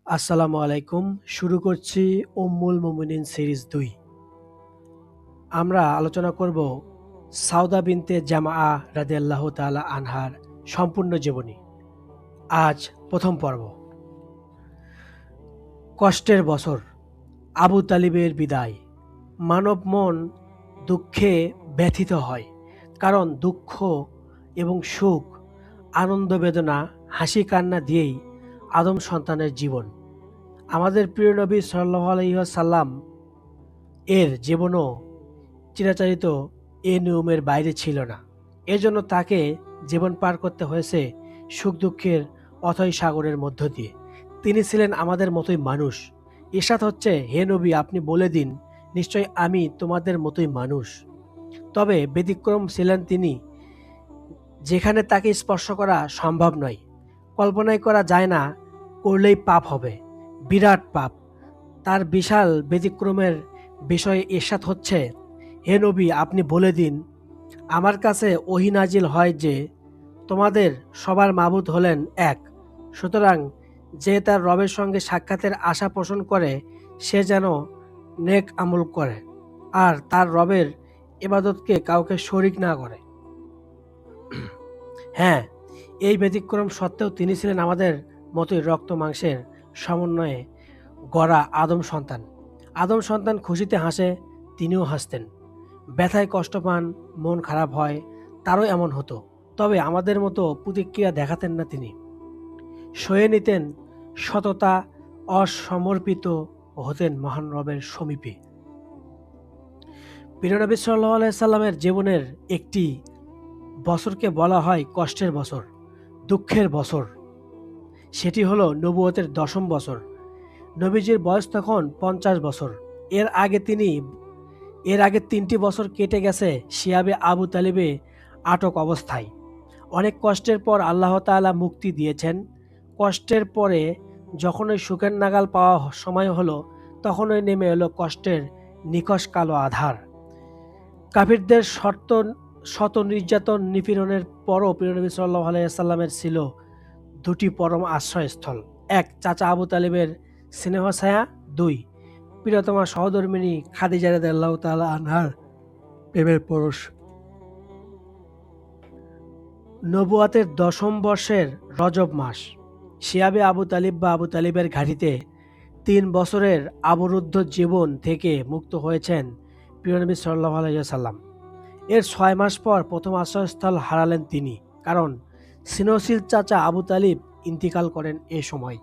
আসসালামু আলাইকুম। শুরু করছি উম্মুল মুমিনিন সিরিজ ২। আমরা আলোচনা করব সাউদা বিনতে জামাআ রাদিয়াল্লাহু তাআলা আনহার সম্পূর্ণ জীবনী। আজ প্রথম পর্ব। কষ্টের বছর, আবু তালিবের বিদায়। মানব মন দুঃখে ব্যথিত হয়, কারণ দুঃখ এবং সুখ, আনন্দ বেদনা, হাসি কান্না দিয়েই আদম সন্তানের জীবন। আমাদের প্রিয় নবী সাল্লাল্লাহু আলাইহি ওয়াসাল্লাম এর জীবনও চিরাচরিত এ নিয়মের বাইরে ছিল না। এজন্য তাকে জীবন পার করতে হয়েছে সুখ দুঃখের অথই সাগরের মধ্য দিয়ে। তিনি ছিলেন আমাদের মতোই মানুষ। ইরশাদ হচ্ছে, হে নবী, আপনি বলে দিন, নিশ্চয় আমি তোমাদের মতোই মানুষ। তবে ব্যতিক্রম ছিলেন তিনি, যেখানে তাকে স্পর্শ করা সম্ভব নয়, কল্পনাই করা যায় না, করলেই পাপ হবে, বিরাট পাপ। তার বিশাল ব্যতিক্রমের বিষয়ে ইরশাদ হচ্ছে, হে নবী, আপনি বলে দিন, আমার কাছে ওহী নাজিল হয় যে তোমাদের সবার মাবুদ হলেন এক। সুতরাং যে তার রবের সঙ্গে সাক্ষাতের আশা পোষণ করে সে যেন নেক আমল করে আর তার রবের ইবাদতকে কাউকে শরিক না করে। হ্যাঁ, এই ব্যতিক্রম সত্ত্বেও তিনি ছিলেন আমাদের মতোই রক্ত মাংসের সমন্বয়ে গড়া আদম সন্তান। আদম সন্তান খুশিতে হাসে, তিনিও হাসতেন। ব্যথায় কষ্ট পান, মন খারাপ হয়, তারও এমন হতো। তবে আমাদের মতো প্রতিক্রিয়া দেখাতেন না তিনি। সয়ে নিতেন সততা, অসমর্পিত হতেন মহান রবের সমীপে। প্রিয় নবী সাল্লাল্লাহু আলাইহি সাল্লামের জীবনের একটি বছরকে বলা হয় কষ্টের বছর, দুঃখের বছর। সেটি হলো নবুয়তের ১০ম বছর। নবীজির বয়স তখন ৫০ বছর। এর আগে তিনি এর আগে ৩টি বছর কেটে গেছে শিয়াবে আবু তালিবে আটক অবস্থায়। অনেক কষ্টের পর আল্লাহ তাআলা মুক্তি দিয়েছেন। কষ্টের পরে যখনই সুখের নাগাল পাওয়া সময় হলো, তখনই নেমে এলো কষ্টের নিকষ কালো আধার। কাফিরদের শত নির্যাতন নিপীড়নের পরও প্রিয় নবী সাল্লাল্লাহু আলাইহি ওয়াসাল্লামের ছিল দুটি পরম আশ্রয়স্থল। এক, চাচা আবু তালিবের স্নেহ ছায়া। দুই, প্রিয়তমা সহধর্মিণী খাদিজা রাদিয়াল্লাহু তাআলা আনহার প্রেমের পরশ। নবুয়াতের ১০ম বর্ষের রজব মাস, শিয়াবে আবু তালিব বা আবু তালিবের ঘাঁটিতে ৩ বছরের অবরুদ্ধ জীবন থেকে মুক্ত হয়েছেন প্রিয় নবী সাল্লাল্লাহু আলাইহি ওয়াসাল্লাম। এর ৬ মাস পর প্রথম আশ্রয়স্থল হারালেন তিনি, কারণ স্নেহশীল চাচা আবু তালিব ইন্তিকাল করেন এ সময়।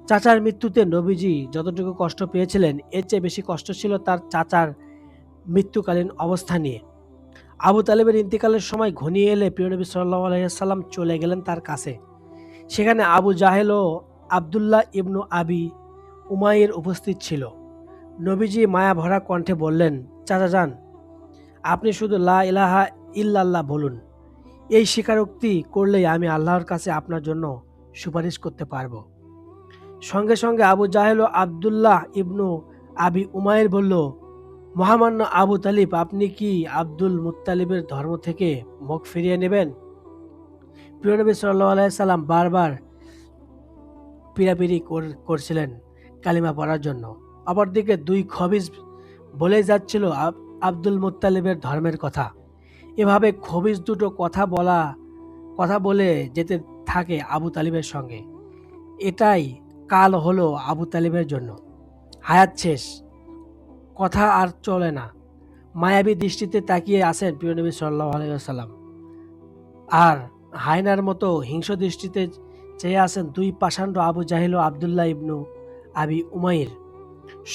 চাচার মৃত্যুতে নবীজি যতটুকু কষ্ট পেয়েছিলেন, এর চেয়ে বেশি কষ্ট ছিল তার চাচার মৃত্যুকালীন অবস্থা নিয়ে। আবু তালেবের ইন্তিকালের সময় ঘনিয়ে এলে প্রিয় নবী সাল্লাল্লাহু আলাইহি ওয়াসাল্লাম চলে গেলেন তার কাছে। সেখানে আবু জাহেল ও আব্দুল্লাহ ইবনু আবি উমাইর উপস্থিত ছিল। নবীজি মায়া ভরা কণ্ঠে বললেন, চাচা যান, আপনি শুধু লা ইলাহা ইল্লাল্লাহ বলুন। এই স্বীকারোক্তি করলেই আমি আল্লাহর কাছে আপনার জন্য সুপারিশ করতে পারবো। সঙ্গে সঙ্গে আবু জাহেল ও আব্দুল্লাহ ইবনু আবি উমাইর বলল, মহামান্য আবু তালিব, আপনি কি আব্দুল মুত্তালিবের ধর্ম থেকে মুখ ফিরিয়ে নেবেন? প্রিয় নবী সাল্লাল্লাহু আলাইহি সাল্লাম বারবার পিড়াপিড়ি করছিলেন কালিমা পড়ার জন্য। অপরদিকে দুই খবিজ বলে যাচ্ছিল আব্দুল মুত্তালিবের ধর্মের কথা। এভাবে খবিজ দুটো কথা বলে যেতে থাকে আবু তালিবের সঙ্গে। এটাই কাল হলো আবু তালিবের জন্য। হায়াত শেষ, কথা আর চলে না। মায়াবী দৃষ্টিতে তাকিয়ে আছেন প্রিয় নবী সাল্লাল্লাহু আলাইহি ওয়াসাল্লাম, আর হায়নার মতো হিংস্র দৃষ্টিতে চেয়ে আছেন দুই পাষাণ্ড আবু জাহিল ও আব্দুল্লাহ ইবনু আবি উমাইর।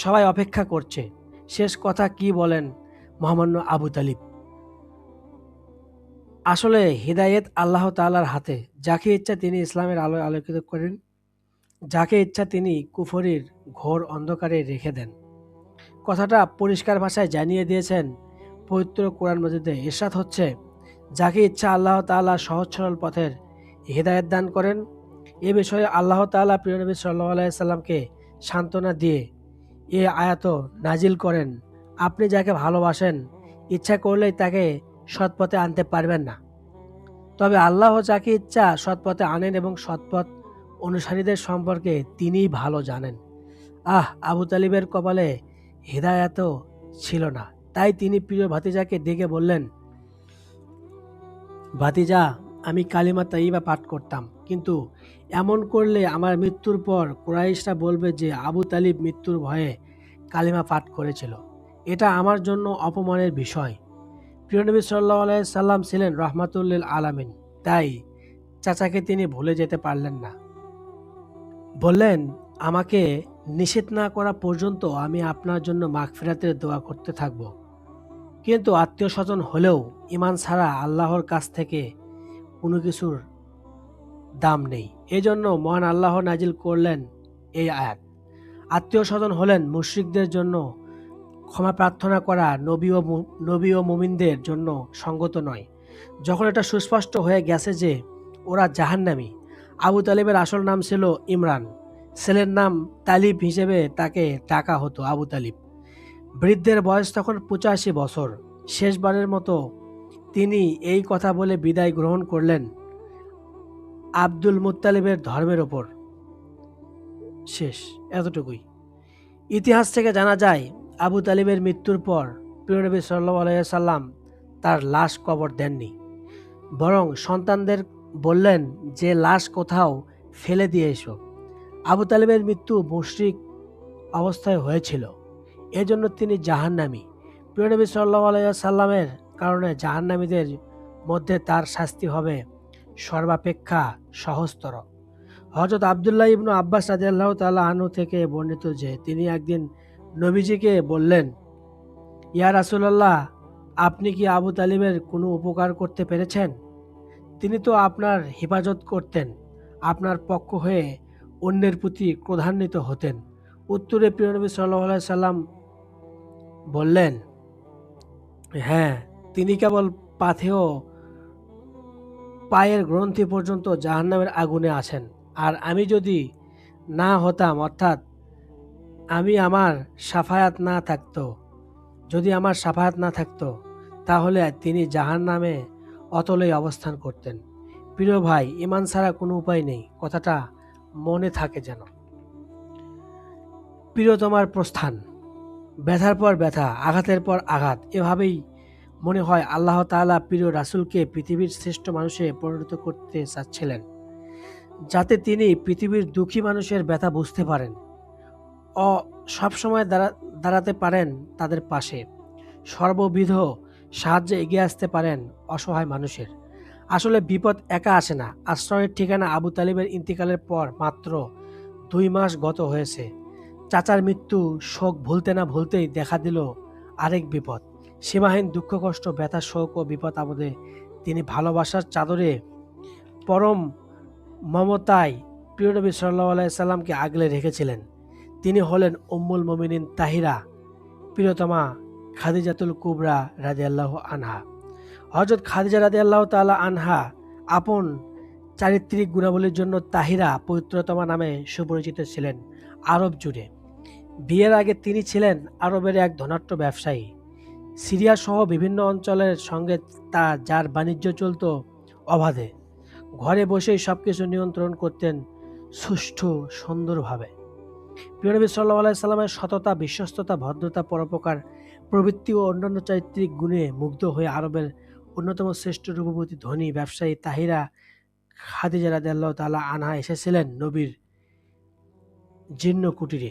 সবাই অপেক্ষা করছে শেষ কথা কি বলেন মহামান্য আবু তালিব। আসলে হিদায়েত আল্লাহ তাআলার হাতে। যাকে ইচ্ছা তিনি ইসলামের আলোয় আলোকিত করেন, যাকে ইচ্ছা তিনি কুফরির ঘোর অন্ধকারে রেখে দেন। কথাটা পরিষ্কার ভাষায় জানিয়ে দিয়েছেন পবিত্র কোরআন মাজিদে। ইরশাদ হচ্ছে, যাকে ইচ্ছা আল্লাহ তাআলা সহজ সরল পথের হিদায়াত দান করেন। এ বিষয়ে আল্লাহ তাআলা প্রিয় নবী সাল্লাল্লাহু আলাইহি সাল্লামকে সান্ত্বনা দিয়ে এ আয়াত নাজিল করেন, আপনি যাকে ভালোবাসেন ইচ্ছা করলেই তাকে সৎপথে আনতে পারবেন না, তবে আল্লাহ যাকে ইচ্ছা সৎপথে আনেন এবং সৎপথ অনুসারীদের সম্পর্কে তিনিই ভালো জানেন। আবু তালিবের কপালে হিদায়াতও ছিল না। তাই তিনি প্রিয় ভাতিজাকে ডেকে বললেন, ভাতিজা, আমি কালিমা তাইয়্যিবা পাঠ করতাম, কিন্তু এমন করলে আমার মৃত্যুর পর কুরাইশরা বলবে যে আবু তালিব মৃত্যুর ভয়ে কালিমা পাঠ করেছিল। এটা আমার জন্য অপমানের বিষয়। প্রিয় নবী সাল্লাল্লাহু আলাইহি সাল্লাম ছিলেন রহমাতুল লিল আলামিন, তাই চাচাকে তিনি ভুলে যেতে পারলেন না। বললেন, আমাকে নিষেধ না করা পর্যন্ত আমি আপনার জন্য মাগফিরাতের দোয়া করতে থাকব। কিন্তু আত্মীয় স্বজন হলেও ঈমান ছাড়া আল্লাহর কাছ থেকে কোনো কিছুর দাম নেই। এজন্য মহান আল্লাহ নাজিল করলেন এই আয়াত। আত্মীয় স্বজন হলেন মুশরিকদের জন্য ক্ষমা প্রার্থনা করা নবী ও মুমিনদের জন্য সঙ্গত নয়। যখন এটা সুস্পষ্ট হয়ে গেছে যে ওরা জাহান্নামী। আবু তালিবের আসল নাম ছিল ইমরান, ছেলের নাম তালিব হিসেবে তাকে ডাকা হতো আবু তালিব। বৃদ্ধের বয়স তখন 85 বছর। শেষবারের মতো তিনি এই কথা বলে বিদায় গ্রহণ করলেন আব্দুল মুত্তালিবের ধর্মের ওপর। শেষ, এতটুকুই। ইতিহাস থেকে জানা যায়, আবু তালিবের মৃত্যুর পর প্রিয় নবী সাল্লাল্লাহু আলাইহি সাল্লাম তার লাশ কবর দেননি, বরং সন্তানদের বললেন যে লাশ কোথাও ফেলে দিয়ে এসো। আবু তালিবের মৃত্যু মুশরিক অবস্থায় হয়েছিল, এজন্য তিনি জাহান্নামী। প্রিয় নবী সাল্লাল্লাহু আলাইহি সাল্লামের কারণে জাহান্নামীদের মধ্যে তার শাস্তি হবে সর্বাপেক্ষা সহজতর। হযরত আব্দুল্লাহ ইবনু আব্বাস রাদিয়াল্লাহু তাআলা আনহু থেকে বর্ণিত যে তিনি একদিন নবীজিকে বললেন, ইয়া রাসূলুল্লাহ, আপনি কি আবু তালিবের কোনো উপকার করতে পেরেছেন? তিনি তো আপনার হেফাজত করতেন, আপনার পক্ষ হয়ে অন্যের প্রতি ক্রোধান্বিত হতেন। উত্তরে প্রিয় নবী সাল্লাল্লাহু আলাইহি সাল্লাম বললেন, হ্যাঁ, তিনি কেবল পাথেয় পায়ের গ্রন্থি পর্যন্ত জাহান্নামের আগুনে আছেন। আর আমি যদি না হতাম, অর্থাৎ আমি আমার সাফায়াত না থাকতো যদি আমার সাফায়াত না থাকতো, তাহলে তিনি জাহান্নামে অতলেই অবস্থান করতেন। প্রিয় ভাই, ঈমান ছাড়া কোনো উপায় নেই, কথাটা মনে থাকে যেন। প্রিয়তমার প্রস্থান, ব্যথার পর ব্যথা, আঘাতের পর আঘাত, এভাবেই মনে হয় আল্লাহ তাআলা প্রিয় রাসূলকে পৃথিবীর শ্রেষ্ঠ মানুষে পরিণত করতে চাচ্ছিলেন, যাতে তিনি পৃথিবীর দুঃখী মানুষের ব্যথা বুঝতে পারেন ও সবসময় দাঁড়াতে পারেন তাদের পাশে, সর্ববিধ সাহায্যে এগিয়ে আসতে পারেন অসহায় মানুষের। আসলে বিপদ একা আসে না। আশ্রয়ের ঠিকানা আবু তালিবের ইন্তিকালের পর মাত্র 2 মাস গত হয়েছে। চাচার মৃত্যু শোক ভুলতে না ভুলতেই দেখা দিল আরেক বিপদ। সীমাহীন দুঃখ, কষ্ট, ব্যথা, শোক ও বিপদ আপদে তিনি ভালোবাসার চাদরে পরম মমতায় প্রিয় নবী সাল্লাল্লাহু আলাইহি সাল্লামকে আগলে রেখেছিলেন। তিনি হলেন উম্মুল মুমিনিন তাহিরা, প্রিয়তমা খাদিজাতুল কুবরা রাদিয়াল্লাহু আনহা। হযরত খাদিজা রাদিয়াল্লাহু তাআলা আনহা আপন চারিত্রিক গুণাবলীর জন্য তাহিরা, পবিত্রতমা নামে সুপরিচিত ছিলেন আরব জুড়ে। বিয়ের আগে তিনি ছিলেন আরবের এক ধনাঢ্য ব্যবসায়ী। সিরিয়া সহ বিভিন্ন অঞ্চলের সঙ্গে যার বাণিজ্য চলত অবাধে। ঘরে বসেই সবকিছু নিয়ন্ত্রণ করতেন সুষ্ঠু সুন্দরভাবে। প্রিয় নবী সাল্লাল্লাহু আলাইহি সাল্লামের সততা, বিশ্বস্ততা, ভদ্রতা, পরোপকার প্রবৃত্তি ও অন্যান্য চারিত্রিক গুণে মুগ্ধ হয়ে আরবের অন্যতম শ্রেষ্ঠ রূপবতী ধনী ব্যবসায়ী তাহিরা খাদিজা রাদিয়াল্লাহু তাআলা আনহা এসেছিলেন নবীর জীর্ণ কুটিরে।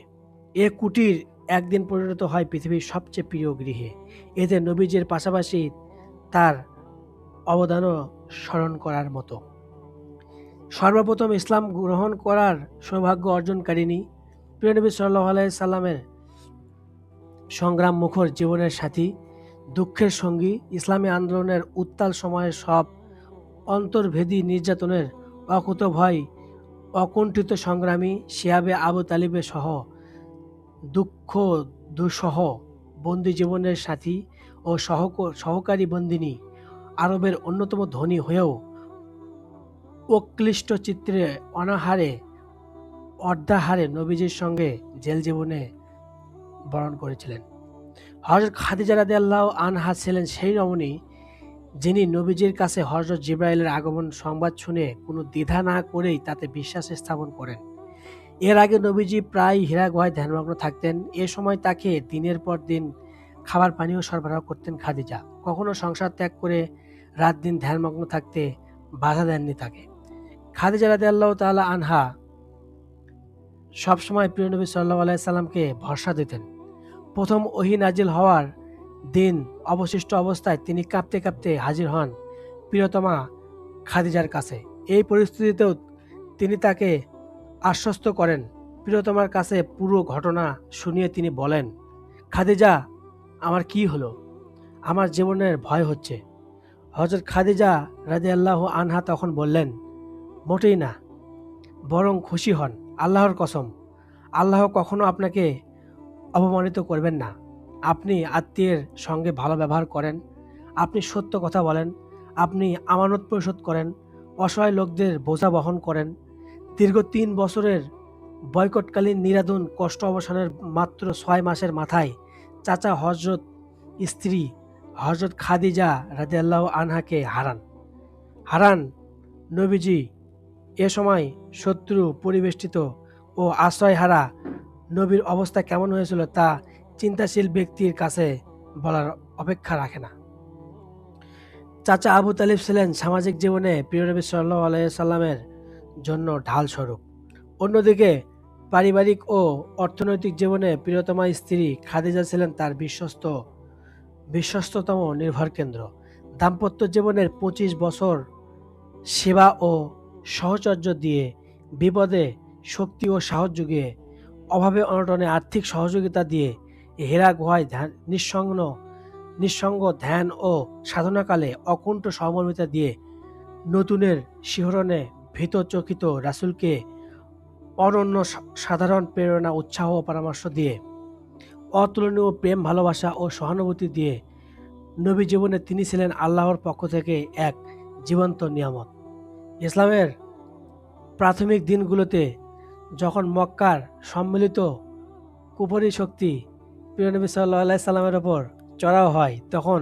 এ কুটির একদিন পরিণত হয় পৃথিবীর সবচেয়ে প্রিয় গৃহে। এতে নবীজির পাশাপাশি তার অবদানও স্মরণ করার মতো। সর্বপ্রথম ইসলাম গ্রহণ করার সৌভাগ্য অর্জনকারিণী, প্রিয় নবী সাল্লাল্লাহু আলাইহি সাল্লামের সংগ্রাম মুখর জীবনের সাথী, দুঃখের সঙ্গী, ইসলামী আন্দোলনের উত্তাল সময়ের সব অন্তর্ভেদী নির্যাতনের অকুতভয় অকুণ্ঠিত সংগ্রামী, শিহাবে আবু তালিবে সহ দুঃখ দুঃসহ বন্দি জীবনের সাথী ও সহকারী বন্দিনী, আরবের অন্যতম ধনী হয়েও অক্লিষ্ট চিত্রে অনাহারে অর্ধাহারে নবীজির সঙ্গে জেল জীবনে বরণ করেছিলেন। হযরত খাদিজা রাদিয়াল্লাহু আনহা ছিলেন সেই রমণী যিনি নবীজির কাছে হযরত জিবরাইলের আগমন সংবাদ শুনে কোনো দ্বিধা না করেই তাতে বিশ্বাস স্থাপন করেন। এর আগে নবীজি প্রায় হীরা গুহায় ধ্যানমগ্ন থাকতেন। এ সময় তাকে দিনের পর দিন খাবার পানীয় সরবরাহ করতেন খাদিজা। কখনো সংসার ত্যাগ করে রাত দিন ধ্যানমগ্ন থাকতে বাধা দেননি তাকে। খাদিজা রাদিয়াল্লাহু তাআলা আনহা সবসময় প্রিয় নবী সাল্লাল্লাহু আলাইহি সাল্লামকে ভরসা দিতেন। প্রথম ওহী নাজিল হওয়ার দিন অবশিষ্ট অবস্থায় তিনি কাঁপতে কাঁপতে হাজির হন প্রিয়তমা খাদিজার কাছে। এই পরিস্থিতিতেও তিনি তাকে আশ্বস্ত করেন। প্রিয়তমার কাছে পুরো ঘটনা শুনিয়ে তিনি বলেন, খাদিজা, আমার কি হলো? আমার জীবনের ভয় হচ্ছে। হযরত খাদিজা রাদিয়াল্লাহু আনহা তখন বললেন, মোটেই না, বরং খুশি হন। আল্লাহর কসম, আল্লাহ কখনো আপনাকে অপমানিত করবেন না। আপনি আত্মীয়ের সঙ্গে ভালো ব্যবহার করেন, আপনি সত্য কথা বলেন, আপনি আমানত পরিশোধ করেন, অসহায় লোকদের বোঝা বহন করেন। দীর্ঘ ৩ বছরের বয়কটকালীন নিরাদন কষ্ট অবসানের মাত্র ৬ মাসের মাথায় চাচা হযরত স্ত্রী হযরত খাদিজা রাদিয়াল্লাহু আনহাকে হারান নবীজি। এ সময় শত্রু পরিবেষ্টিত ও আশ্রয়হারা নবীর অবস্থা কেমন হয়েছিল তা চিন্তাশীল ব্যক্তির কাছে বলার অপেক্ষা রাখে না। চাচা আবু তালিব ছিলেন সামাজিক জীবনে প্রিয় নবী সাল্লাল্লাহু আলাইহি সাল্লামের জন্য ঢাল স্বরূপ। অন্যদিকে পারিবারিক ও অর্থনৈতিক জীবনে প্রিয়তমা স্ত্রী খাদিজা ছিলেন তার বিশ্বস্ততম নির্ভর কেন্দ্র। দাম্পত্য জীবনের ২৫ বছর সেবা ও সহচর্য দিয়ে, বিপদে শক্তি ও সাহস জুগিয়ে, অভাবে অনটনে আর্থিক সহযোগিতা দিয়ে, হেরা গুহায় নিঃসঙ্গ ধ্যান ও সাধনাকালে অকুণ্ঠ সহমর্মিতা দিয়ে, নতুনের শিহরণে ভীতচকিত রাসূলকে অনন্য সাধারণ প্রেরণা, উৎসাহ ও পরামর্শ দিয়ে, অতুলনীয় প্রেম, ভালোবাসা ও সহানুভূতি দিয়ে নবী জীবনে তিনি ছিলেন আল্লাহর পক্ষ থেকে এক জীবন্ত নিয়ামত। ইসলামের প্রাথমিক দিনগুলোতে যখন মক্কার সম্মিলিত কুফরি শক্তি প্রিয় নবী সাল্লাল্লাহু আলাইহি সাল্লামের ওপর চড়াও হয়, তখন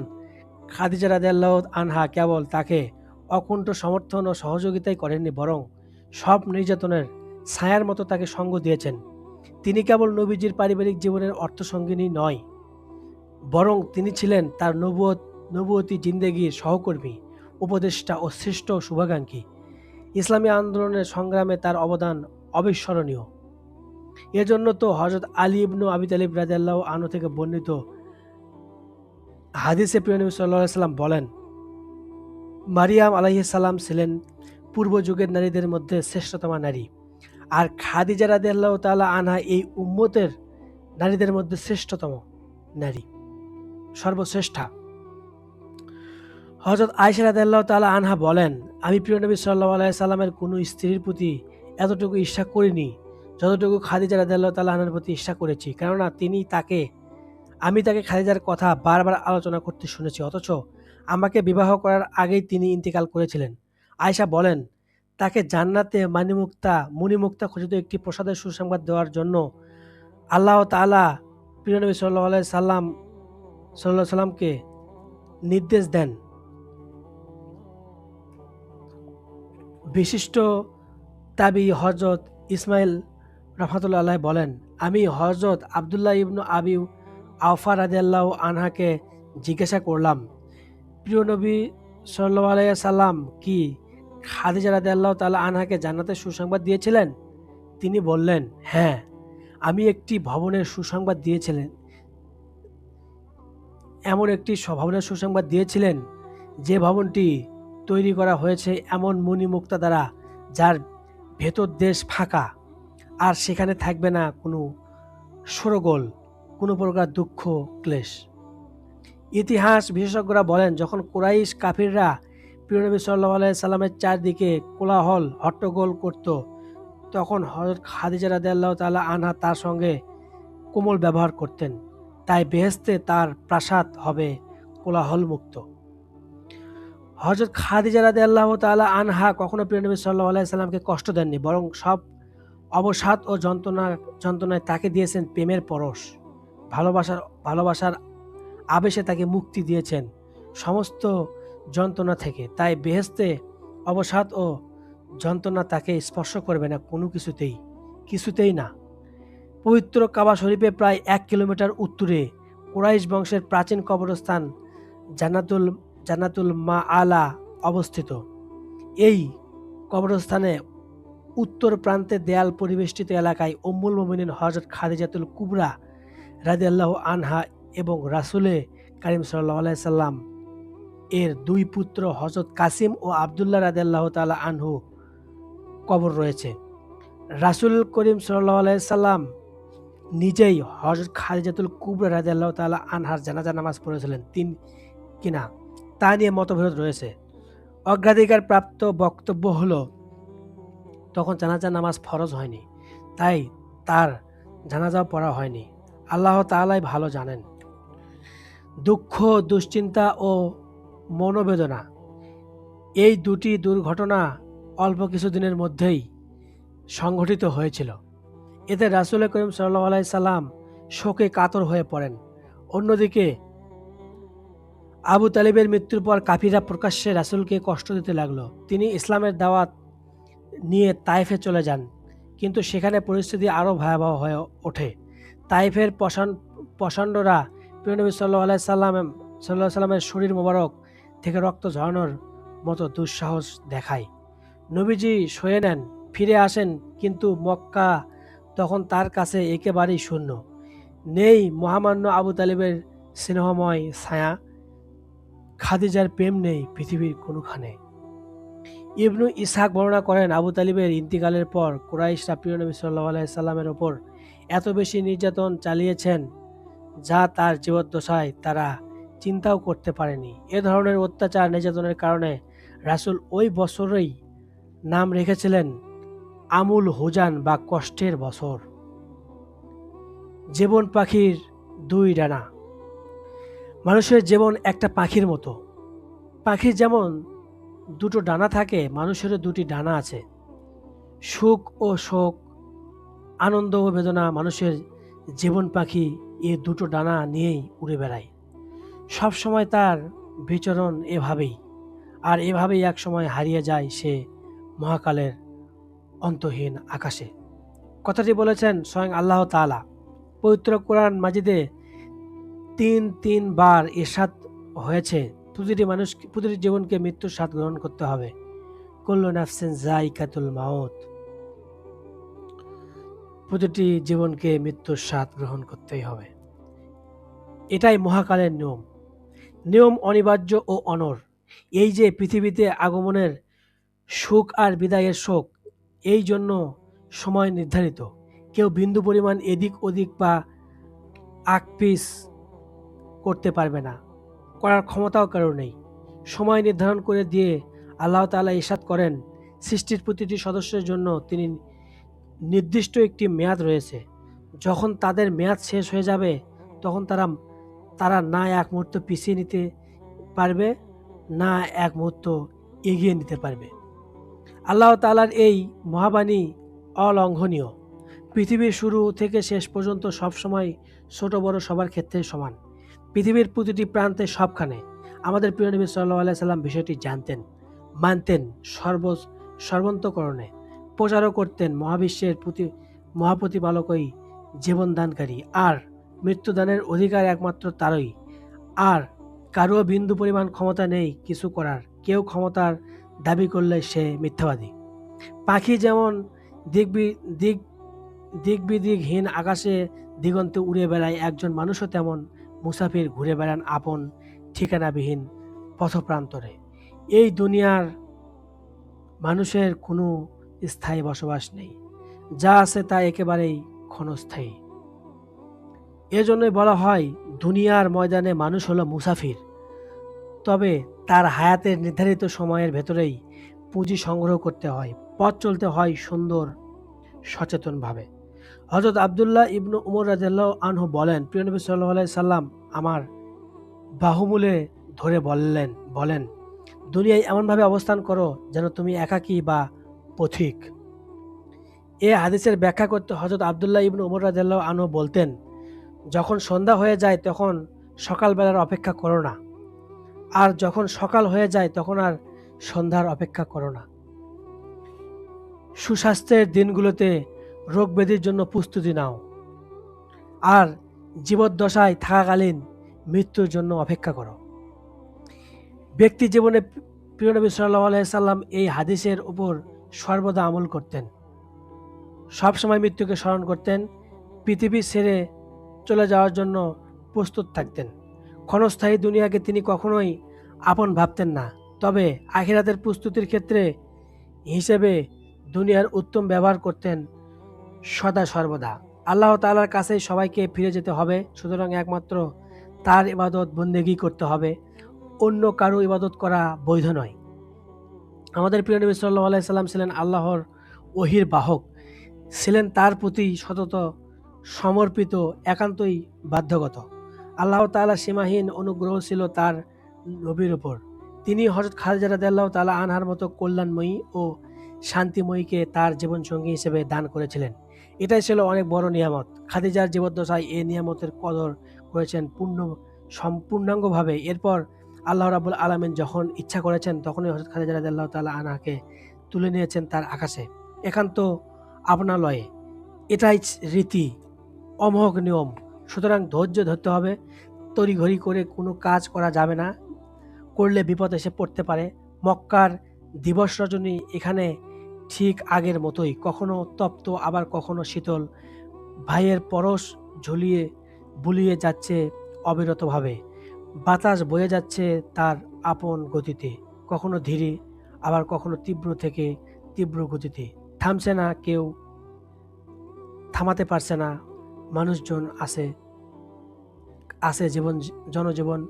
খাদিজা রাদিয়াল্লাহু আনহা কেবল তাকে অকুণ্ঠ সমর্থন ও সহযোগিতাই করেননি, বরং সব নির্যাতনের ছায়ার মতো তাকে সঙ্গ দিয়েছেন। তিনি কেবল নবীজির পারিবারিক জীবনের অর্থসঙ্গিনী নয়, বরং তিনি ছিলেন তার নবুয়তি জিন্দেগির সহকর্মী, উপদেষ্টা ও শ্রেষ্ঠ শুভাকাঙ্ক্ষী। ইসলামী আন্দোলনের সংগ্রামে তার অবদান অবিস্মরণীয়। এজন্য তো হযরত আলী ইবনে আবি তালিব রাদিয়াল্লাহু আনহু থেকে বর্ণিত হাদিসে প্রিয় নবী সাল্লাল্লাহু আলাইহি সাল্লাম বলেন, মারিয়াম আলাইহিস সালাম ছিলেন পূর্ব যুগের নারীদের মধ্যে শ্রেষ্ঠতমা নারী, আর খাদিজা রাদিয়াল্লাহু তাআলা আনহা এই উম্মতের নারীদের মধ্যে শ্রেষ্ঠতম নারী, সর্বশ্রেষ্ঠা। হযরত আয়েশা রাদিয়াল্লাহু তাআলা আনহা বলেন, আমি প্রিয় নবী সাল্লাল্লাহু আলাইহি সাল্লামের কোনো স্ত্রীর প্রতি এতটুকু ঈর্ষা করিনি যতটুকু খাদিজা রাদিয়াল্লাহু তাআলা আনহার প্রতি ঈর্ষা করেছি। কেননা আমি তাকে খাদিজার কথা বারবার আলোচনা করতে শুনেছি, অথচ আমাকে বিবাহ করার আগেই তিনি ইন্তেকাল করেছিলেন। আয়েশা বলেন, তাকে জান্নাতে মণিমুক্তা খচিত একটি প্রসাদের সুসংবাদ দেওয়ার জন্য আল্লাহ তাআলা প্রিয় নবী সাল্লাল্লাহু আলাইহি সাল্লামকে নির্দেশ দেন। বিশিষ্ট তাবী হযরত ইসমাইল রাহমাতুল্লাহ আলাইহি বলেন, আমি হযরত আব্দুল্লাহ ইবনে আবি আওফা রাদিয়াল্লাহু আনহাকে জিজ্ঞাসা করলাম, প্রিয় নবী সাল্লাল্লাহু আলাইহি সাল্লাম কি খাদিজা রাদিয়াল্লাহু তাআলা আনহাকে জান্নাতের সুসংবাদ দিয়েছিলেন? তিনি বললেন, হ্যাঁ, আমি একটি ভবনের সুসংবাদ দিয়েছিলেন। এমন একটি ভবনের সুসংবাদ দিয়েছিলেন যে ভবনটি তৈরি করা হয়েছে এমন মণিমুক্তা দ্বারা, যার ভেতর দেশ ফাঁকা, আর সেখানে থাকবে না কোনো শোরগোল, কোনো প্রকার দুঃখ ক্লেশ। ইতিহাস বিশেষজ্ঞরা বলেন, যখন কুরাইশ কাফিররা প্রিয় নবী সাল্লাল্লাহু আলাইহি সাল্লামের চারদিকে কোলাহল হট্টগোল করত, তখন হযরত খাদিজা রাদিয়াল্লাহু তাআলা আনহা তার সঙ্গে কোমল ব্যবহার করতেন। তাই বেহেশতে তার প্রাসাদ হবে কোলাহল মুক্ত। হযরত খাদিজা রাদিয়াল্লাহু তাআলা আনহা কখনো প্রিয় নবী সাল্লাল্লাহু আলাইহি সাল্লামকে কষ্ট দেননি, বরং সব অবসাদ ও যন্ত্রণায় তাকে দিয়েছেন প্রেমের পরশ। ভালোবাসার আবেশে তাকে মুক্তি দিয়েছেন। সমস্ত যন্ত্রণা থেকে। তাই বেহেশতে অবসাদ ও যন্ত্রণা তাকে স্পর্শ করবে না কিছুতেই না। পবিত্র কাবা শরীফে প্রায় 1 কিলোমিটার উত্তরে কুরাইশ বংশের প্রাচীন কবরস্থান জান্নাতুল মাআলা অবস্থিত। এই কবরস্থানে উত্তর প্রান্তে দেয়াল পরিবেষ্টিত এলাকায় উম্মুল মুমিনিন হযরত খাদিজাতুল কুবরা রাদিয়াল্লাহু আনহা এবং রাসূলে কারীম সাল্লাল্লাহু আলাইহি সাল্লাম এর 2 পুত্র হযরত কাসিম ও আব্দুল্লাহ রাদিয়াল্লাহু তাআলা আনহু কবর রয়েছে। রাসূল করিম সাল্লাল্লাহু আলাইহি সাল্লাম নিজেই হযরত খাদিজাতুল কুবরা রাদিয়াল্লাহু তাআলা আনহার জানাজা নামাজ পড়েছিলেন কিনা তা নিয়ে মতবিরোধ রয়েছে। অগ্রাধিকার প্রাপ্ত বক্তব্য হলো তখন জানাজা নামাজ ফরজ হয়নি, তাই তার জানাজাও পড়া হয়নি। আল্লাহ তাআলাই ভালো জানেন। দুঃখ, দুশ্চিন্তা ও মনোবেদনা এই দুটি দুর্ঘটনা অল্প কিছুদিনের মধ্যেই সংঘটিত হয়েছিল। এতে রাসূল করিম সাল্লাল্লাহু আলাইহি সাল্লাম শোকে কাতর হয়ে পড়েন। অন্যদিকে আবু তালিবের মৃত্যুর পর কাফিররা প্রকাশ্যে রাসূলকে কষ্ট দিতে লাগলো। তিনি ইসলামের দাওয়াত নিয়ে তায়েফে চলে যান, কিন্তু সেখানে পরিস্থিতি আরও ভয়াবহ হয়ে ওঠে। তায়েফের পশান্ডরা প্রিয় নবী সাল্লাল্লাহু আলাইহি সাল্লামের শরীর মোবারক থেকে রক্ত ঝরানোর মতো দুঃসাহস দেখায়। নবীজি সয়ে নেন, ফিরে আসেন, কিন্তু মক্কা তখন তার কাছে একেবারেই শূন্য। নেই মহামান্য আবু তালিবের স্নেহময় ছায়া, খাদিজার প্রেম নেই পৃথিবীর কোনোখানে। ইবনু ইসহাক বর্ণনা করেন, আবু তালিবের ইন্তিকালের পর কুরাইশরা প্রিয় নবী সাল্লাল্লাহু আলাইহি সাল্লামের ওপর এত বেশি নির্যাতন চালিয়েছেন যা তার জীবদ্দশায় তারা চিন্তাও করতে পারেনি। এ ধরনের অত্যাচার নির্যাতনের কারণে রাসূল ওই বছরেই নাম রেখেছিলেন আমুল হুজান বা কষ্টের বছর। জীবন পাখির 2 ডানা। মানুষের জীবন একটা পাখির মতো। পাখির যেমন 2টো ডানা থাকে, মানুষেরও 2টি ডানা আছে। সুখ ও শোক, আনন্দ ও বেদনা মানুষের জীবন পাখি এই 2টো ডানা নিয়েই উড়ে বেড়ায়। সব সময় তার বিচরণ এভাবেই, আর এভাবেই এক সময় হারিয়ে যায় সে মহাকালের অন্তহীন আকাশে। কথাটি বলেছেন স্বয়ং আল্লাহ তাআলা। পবিত্র কোরআন মাজিদে 3 বার ইরশাদ হয়েছে, প্রতিটি জীবনকে মৃত্যুর স্বাদ গ্রহণ করতে হবে। কুল্লু নাফসিন যায়িকাতুল মাউত। প্রতিটি জীবনকে মৃত্যুর স্বাদ গ্রহণ করতেই হবে। এটাই মহাকালের নিয়ম অনিবার্য ও অনর। এই যে পৃথিবীতে আগমনের সুখ আর বিদায়ের শোক, এই জন্য সময় নির্ধারিত। কেউ বিন্দু পরিমাণ এদিক ওদিক বা আকপিস করতে পারবে না, করার ক্ষমতাও কারো নেই। সময় নির্ধারণ করে দিয়ে আল্লাহ তাআলা ইরশাদ করেন, সৃষ্টির প্রতিটি সদস্যের জন্য তিনি নির্দিষ্ট একটি মেয়াদ রয়েছে। যখন তাদের মেয়াদ শেষ হয়ে যাবে তখন তারা না এক মুহূর্ত পিছিয়ে নিতে পারবে, না এক মুহূর্ত এগিয়ে নিতে পারবে। আল্লাহ তাআলার এই মহাবাণী অলঙ্ঘনীয়। পৃথিবীর শুরু থেকে শেষ পর্যন্ত সবসময় ছোট বড় সবার ক্ষেত্রে সমান। পৃথিবীর প্রতিটি প্রান্তে সবখানে আমাদের প্রিয় নবী সাল্লাল্লাহু আলাইহি সাল্লাম বিষয়টি জানতেন, মানতেন, সর্বান্তকরণে প্রচারও করতেন। মহাবিশ্বের মহাপ্রতিপালকই জীবনদানকারী, আর মৃত্যুদানের অধিকার একমাত্র তারই। আর কারো বিন্দু পরিমাণ ক্ষমতা নেই কিছু করার। কেউ ক্ষমতার দাবি করলে সে মিথ্যাবাদী। পাখি যেমন দিকবিদিকহীন আকাশে দিগন্তে উড়ে বেড়ায়, একজন মানুষও তেমন মুসাফির ঘুরে বেড়ান আপন ঠিকানাবিহীন পথপ্রান্তরে। এই দুনিয়ার মানুষের কোনো স্থায়ী বসবাস নেই, যা আছে তা একেবারেই ক্ষণস্থায়ী। এজন্যই বলা হয় দুনিয়ার ময়দানে মানুষ হলো মুসাফির। তবে তার হায়াতের নির্ধারিত সময়ের ভেতরেই পুঁজি সংগ্রহ করতে হয়, পথ চলতে হয় সুন্দর সচেতনভাবে। হযরত আব্দুল্লাহ ইবনু উমর রাদিয়াল্লাহু আনহু বলেন, প্রিয় নবী সাল্লাল্লাহু আলাইহি সাল্লাম আমার বাহুমূলে ধরে বলেন, দুনিয়ায় এমনভাবে অবস্থান করো যেন তুমি একাকী বা পথিক। এ হাদিসের ব্যাখ্যা করতে হযরত আব্দুল্লাহ ইবনু উমর রাদিয়াল্লাহু আনহু বলতেন, যখন সন্ধ্যা হয়ে যায় তখন সকালবেলার অপেক্ষা করো না। আর যখন সকাল হয়ে যায় তখন আর সন্ধ্যার অপেক্ষা করো না। সুস্বাস্থ্যের দিনগুলোতে রোগ ব্যাধির জন্য প্রস্তুতি নাও, আর জীবদ্দশায় থাকাকালীন মৃত্যুর জন্য অপেক্ষা করো। ব্যক্তি জীবনে প্রিয় নবী সাল্লাল্লাহু আলাইহি সাল্লাম এই হাদিসের উপর সর্বদা আমল করতেন। সবসময় মৃত্যুকে স্মরণ করতেন, পৃথিবী ছেড়ে চলে যাওয়ার জন্য প্রস্তুত থাকতেন। ক্ষণস্থায়ী দুনিয়াকে তিনি কখনোই আপন ভাবতেন না, তবে আখিরাতের প্রস্তুতির ক্ষেত্রে হিসেবে দুনিয়ার উত্তম ব্যবহার করতেন সদা সর্বদা। আল্লাহ তাআলার কাছেই সবাইকে ফিরে যেতে হবে, সুতরাং একমাত্র তার ইবাদত বন্দেগী করতে হবে, অন্য কারো ইবাদত করা বৈধ নয়। আমাদের প্রিয় নবী সাল্লাল্লাহু আলাইহি সাল্লাম ছিলেন আল্লাহর ওহীর বাহক, ছিলেন তার প্রতি সতত সমর্পিত, একান্তই বাধ্যগত। আল্লাহ তাআলার সীমাহীন অনুগ্রহ ছিল তার নবীর উপর। তিনি হযরত খাদিজা রাদিয়াল্লাহু তাআলা আনহার মতো কল্যাণময়ী ও শান্তিময়ীকে তার জীবনসঙ্গী হিসেবে দান করেছিলেন। এটাই ছিল অনেক বড় নিয়ামত। খাদিজার জীবদ্দশায় এই নিয়ামতের কদর করেছেন সম্পূর্ণাঙ্গভাবে। এরপর আল্লাহ রাব্বুল আলামিন যখন ইচ্ছা করেছেন তখনই হযরত খাদিজা রাদিয়াল্লাহু তাআলা আনহাকে তুলে নিয়েছেন তার আকাশে, একান্ত আপনালয়ে। এটাই রীতি, অমোঘ নিয়ম। সুতরাং ধৈর্য ধরতে হবে, তড়িঘড়ি করে কোনো কাজ করা যাবে না, করলে বিপদ এসে পড়তে পারে। মক্কার দিবস রজনী এখানে ঠিক আগের মতোই, কখনো তপ্ত আবার কখনো শীতল। ভাইয়ের পরশ ঝুলিয়ে বুলিয়ে যাচ্ছে অবিরতভাবে, বাতাস বয়ে যাচ্ছে তার আপন গতিতে, কখনো ধীরে আবার কখনো তীব্র থেকে তীব্র গতিতে। থামছে না কেউ, থামাতে পারছে না। মানুষজন আছে আছে জনজীবন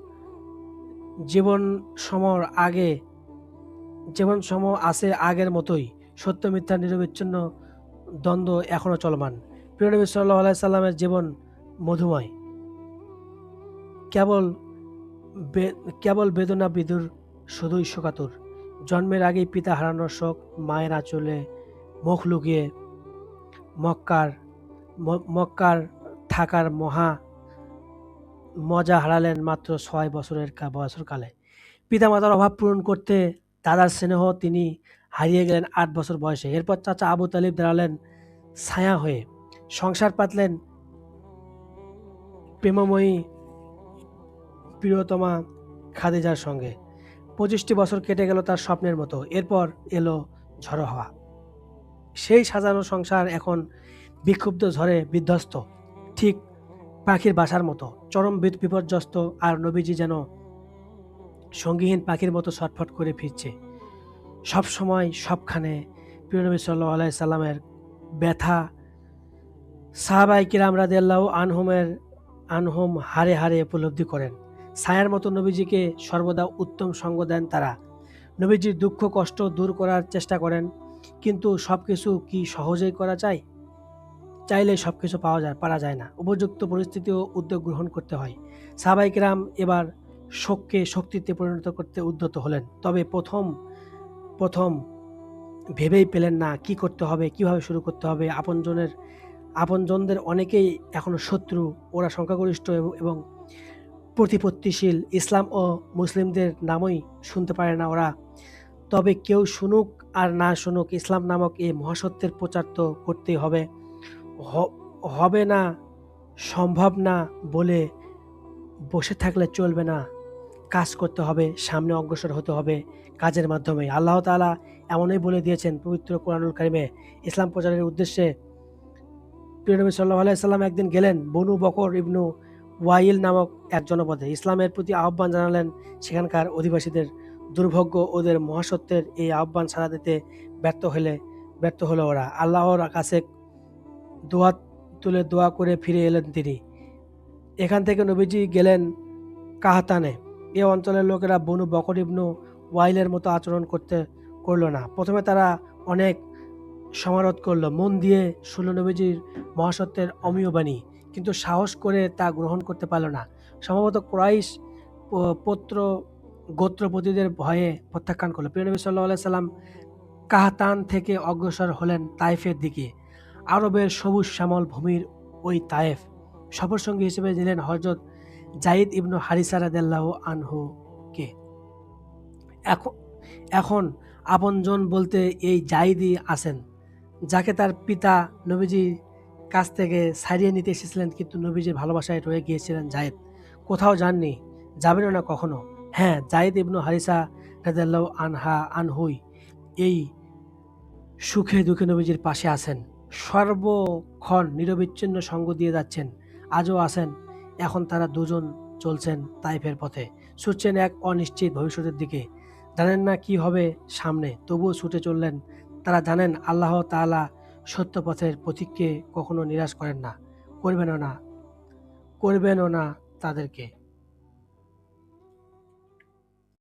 জীবন সমর আগে জীবন সম আছে আগের মতোই। সত্য মিথ্যার নিরবিচ্ছিন্ন দ্বন্দ্ব এখনো চলমান। প্রিয় নবী সাল্লাল্লাহু আলাইহি সাল্লামের জীবন মধুময়, কেবল কেবল বেদনা বিদুর, শুধুই শোকাতুর। জন্মের আগেই পিতা হারানোর শোক, মায়ের আঁচলে মুখ লুকিয়ে মক্কার থাকার মজা হারালেন মাত্র 6 বছরকালে। পিতামাতার অভাব পূরণ করতে দাদার স্নেহ তিনি হারিয়ে গেলেন 8 বছর বয়সে। এরপর চাচা আবু তালিব দাঁড়ালেন ছায়া হয়ে, সংসার পাতলেন প্রেমময়ী প্রিয়তমা খাদিজার সঙ্গে। 25টি বছর কেটে গেল তার স্বপ্নের মতো। এরপর এলো ঝড়ো হওয়া। সেই সাজানো সংসার এখন বিক্ষুব্ধ ঝড়ে বিধ্বস্ত, ঠিক পাখির বাসার মতো, চরম বিপর্যস্ত। আর নবীজি যেন সঙ্গীহীন পাখির মতো ছটফট করে ফিরছে সব সময় সবখানে। প্রিয় নবী সাল্লাল্লাহু আলাইহি সাল্লামের ব্যথা সাহাবায়ে কিরাম রাদিয়াল্লাহু আনহুম হারে হারে উপলব্ধি করেন। ছায়ার মতো নবীজিকে সর্বদা উত্তম সঙ্গ দেন তারা। নবীজির দুঃখ কষ্ট দূর করার চেষ্টা করেন, কিন্তু সবকিছু কি সহজেই করা যায়? চাইলে সবকিছু পারা যায় না। উপযুক্ত পরিস্থিতি ও উদ্যোগ গ্রহণ করতে হয়। সাহাবায়ে কিরাম এবার শোককে শক্তিতে পরিণত করতে উদ্যত হলেন। তবে প্রথম ভেবেই পেলেন না কি করতে হবে, কিভাবে শুরু করতে হবে। আপনজনদের অনেকেই এখনো শত্রু, ওরা সংখ্যাগরিষ্ঠ এবং প্রতিপত্তিশীল। ইসলাম ও মুসলিমদের নামই শুনতে পারে না ওরা। তবে কেউ শুনুক আর না শুনুক, ইসলাম নামক এই মহাসত্যের প্রচার তো করতেই হবে। হবে না, সম্ভব না বলে বসে থাকলে চলবে না, কাজ করতে হবে, সামনে অগ্রসর হতে হবে কাজের মাধ্যমে। আল্লাহ তাআলা এমনই বলে দিয়েছেন পবিত্র কোরআনুল কারিমে। ইসলাম প্রচারের উদ্দেশ্যে প্রিয় নবী সাল্লাল্লাহু আলাইহি সাল্লাম একদিন গেলেন বনু বকর ইবনু ওয়াইল নামক এক জনপদে। ইসলামের প্রতি আহ্বান জানালেন সেখানকার অধিবাসীদের। দুর্ভাগ্য, ওদের মহাসত্যের এই আহ্বান সাড়া দিতে ব্যর্থ হলো ওরা। আল্লাহর কাছে দোয়া করে ফিরে এলেন তিনি। এখান থেকে নবীজি গেলেন কাহাতানে। এ অঞ্চলের লোকেরা বনু বকর ইবনু ওয়াইলের মতো আচরণ করলো না। প্রথমে তারা অনেক সমারোধ করলো, মন দিয়ে শুনল নবীজির মহাসত্যের অমীয় বাণী, কিন্তু সাহস করে তা গ্রহণ করতে পারল না। সম্ভবত কুরাইশ গোত্রপতিদের ভয়ে প্রত্যাখ্যান করলো। প্রিয় নবী সাল্লাল্লাহু আলাইহি সাল্লাম কাহতান থেকে অগ্রসর হলেন তায়েফের দিকে। আরবের সবুজ শ্যামল ভূমির ওই তায়েফ সফরসঙ্গী হিসেবে নিলেন হযরত যায়েদ ইবনু হারিসা রাদিয়াল্লাহু আনহুকে। এখন এখন আপনজন বলতে এই যায়েদই আছেন, যাকে তার পিতা নবীজির কাছ থেকে ছাড়িয়ে নিতে এসেছিলেন, কিন্তু নবীজির ভালোবাসায় রয়ে গিয়েছিলেন যায়েদ। কোথাও যাননি, যাবেনও না কখনো। হ্যাঁ, যায়েদ ইবনু হারিসা রাদিয়াল্লাহু আনহুই এই সুখে দুঃখে নবীজির পাশে আছেন। সর্বক্ষণ নিরবিচ্ছিন্ন সঙ্গ দিয়ে যাচ্ছেন। আজও আছেন। এখন তারা দুজন চলছেন তাইফের পথে। ছুটছেন এক অনিশ্চিত ভবিষ্যতের দিকে। জানেন না কি হবে সামনে, তবুও ছুটে চললেন। তারা জানেন আল্লাহ তাআলা সত্য পথের পথিককে কখনো নিরাশ করেন না, করবেনও না, করবেনও না তাদেরকে।